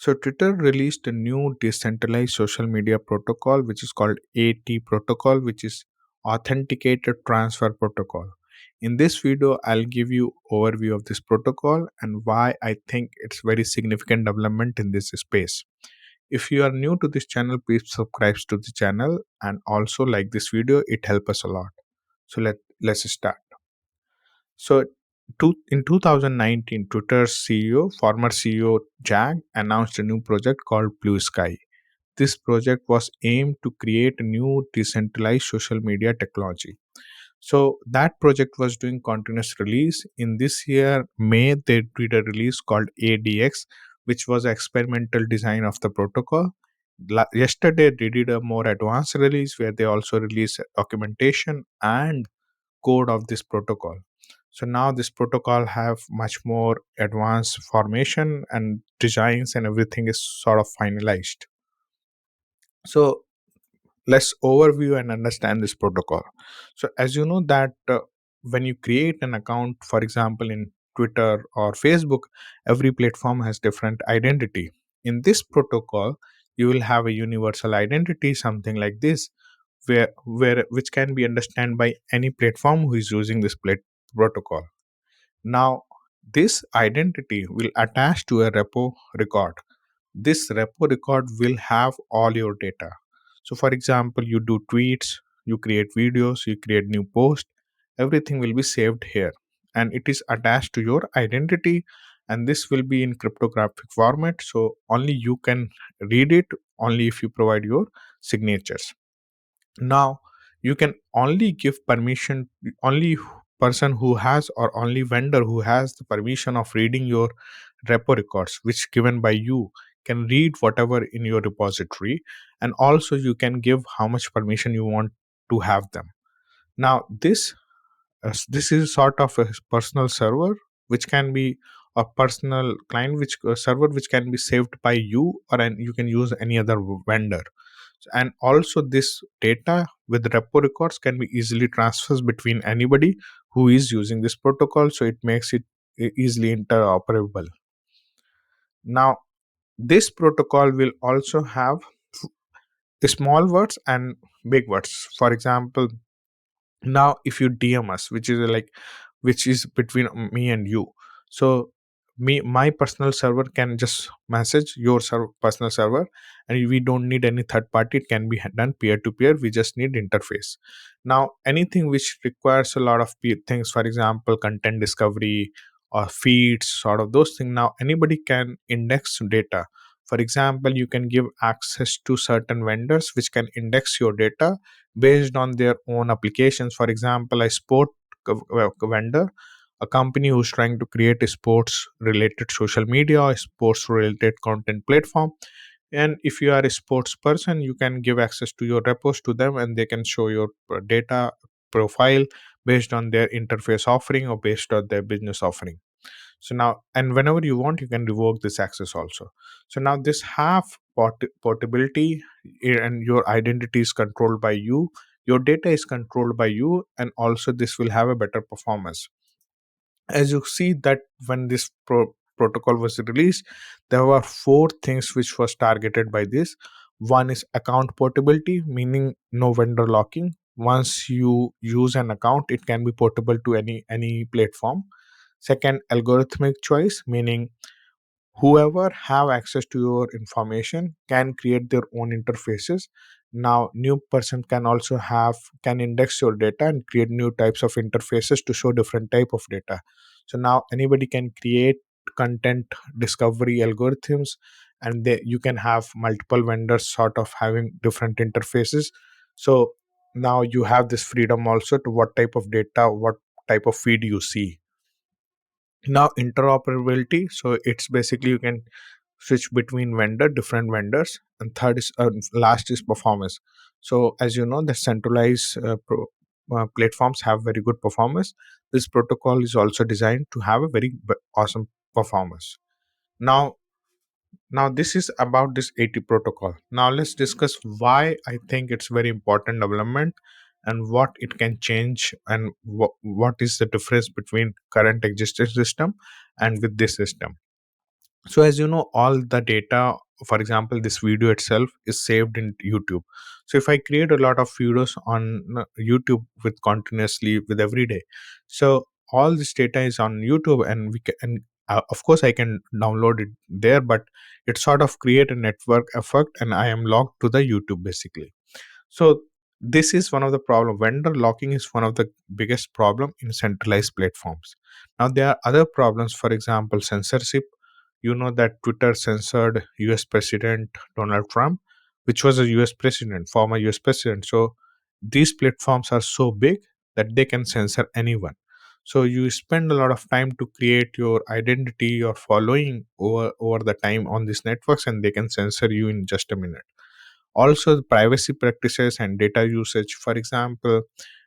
So Twitter released a new decentralized social media protocol which is called AT protocol, which is authenticated transfer protocol. In this video I'll give you overview of this protocol and why I think it's very significant development in this space. If you are new to this channel, please subscribe to the channel and also like this video, it helps us a lot. So let's start. So, in 2019, Twitter's CEO, former CEO Jack, announced a new project called Blue Sky. This project was aimed to create a new decentralized social media technology. So that project was doing continuous release. In this year, May, they did a release called ADX, which was experimental design of the protocol. Yesterday, they did a more advanced release where they also released documentation and code of this protocol. So now this protocol have much more advanced formation and designs and everything is sort of finalized. So let's overview and understand this protocol. So as you know that when you create an account, for example in Twitter or Facebook, every platform has different identity. In this protocol you will have a universal identity, something like this, where which can be understood by any platform who is using this protocol. Now this identity will attach to a repo record. This repo record will have all your data. So for example, you do tweets, you create videos, you create new posts, everything will be saved here and it is attached to your identity, and this will be in cryptographic format, so only you can read it only if you provide your signatures. Now you can only give permission, only person who has or only vendor who has the permission of reading your repo records which given by you can read whatever in your repository, and also you can give how much permission you want to have them. Now this is sort of a personal server which can be a personal client which server which can be saved by you, or you can use any other vendor. And also this data with repo records can be easily transferred between anybody who is using this protocol, so it makes it easily interoperable. Now this protocol will also have small words and big words. For example, now if you DM us, which is like which is between me and you, so my personal server can just message your personal server, and we don't need any third party. It can be done peer to peer, we just need interface. Now anything which requires a lot of things, for example content discovery or feeds, sort of those things, now anybody can index data. For example, you can give access to certain vendors which can index your data based on their own applications. For example, a sport vendor, a company who's trying to create a sports related social media or sports related content platform. And if you are a sports person, you can give access to your repos to them and they can show your data profile based on their interface offering or based on their business offering. So now, and whenever you want, you can revoke this access also. So now this have portability, and your identity is controlled by you, your data is controlled by you, and also this will have a better performance. As you see that when this protocol was released, there were four things which was targeted by this. One is account portability, meaning no vendor locking. Once you use an account, it can be portable to any platform. Second, algorithmic choice, meaning whoever have access to your information can create their own interfaces. Now new person can also have, can index your data and create new types of interfaces to show different type of data. So now anybody can create content discovery algorithms, and you can have multiple vendors sort of having different interfaces. So now you have this freedom also to what type of data, what type of feed you see. Now interoperability, so it's basically you can switch between different vendors. And third is last is performance. So as you know, the centralized platforms have very good performance. This protocol is also designed to have a very awesome performance. Now now this is about this AT protocol. Now let's discuss why I think it's very important development and what it can change, and what is the difference between current existing system and with this system. So as you know, all the data, for example, this video itself is saved in YouTube. So if I create a lot of videos on YouTube with continuously with every day, so all this data is on YouTube, and we can, and of course I can download it there, but it sort of create a network effect, and I am logged to the YouTube basically. So this is one of the problem. Vendor locking is one of the biggest problem in centralized platforms. Now there are other problems. For example, censorship. You know that Twitter censored U.S. President Donald Trump, which was a U.S. president, former U.S. president. So these platforms are so big that they can censor anyone. So you spend a lot of time to create your identity, your following over the time on these networks, and they can censor you in just a minute. Also the privacy practices and data usage. For example,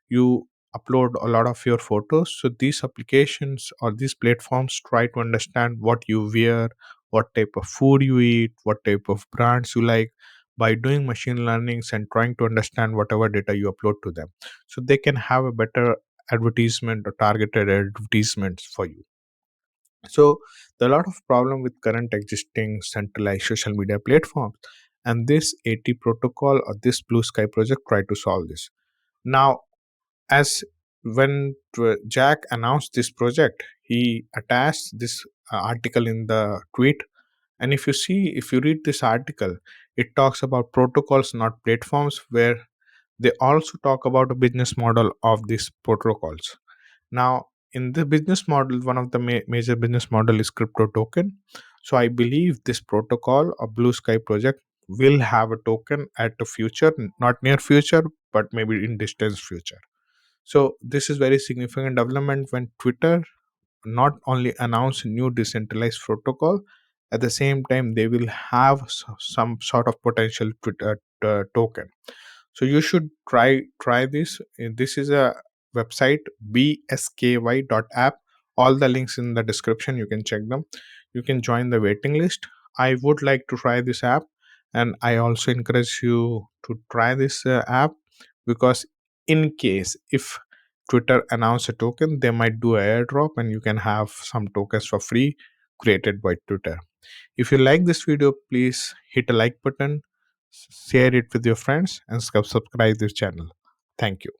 you upload a lot of your photos, so these applications or these platforms try to understand what you wear, what type of food you eat, what type of brands you like, by doing machine learnings and trying to understand whatever data you upload to them, so they can have a better advertisement or targeted advertisements for you. So there are a lot of problem with current existing centralized social media platforms, and this AT protocol or this Blue Sky project try to solve this. Now, as when Jack announced this project, he attached this article in the tweet. And if you read this article, it talks about protocols, not platforms, where they also talk about a business model of these protocols. Now, in the business model, one of the major business model is crypto token. So I believe this protocol or Blue Sky project will have a token at the future, not near future, but maybe in distant future. So this is very significant development when Twitter not only announce a new decentralized protocol, at the same time they will have some sort of potential Twitter token. So you should try this. This is a website, bsky.app. All the links in the description, you can check them. You can join the waiting list. I would like to try this app, and I also encourage you to try this app, because in case if Twitter announce a token, they might do a airdrop and you can have some tokens for free created by Twitter. If you like this video, please hit a like button, share it with your friends, and subscribe this channel. Thank you.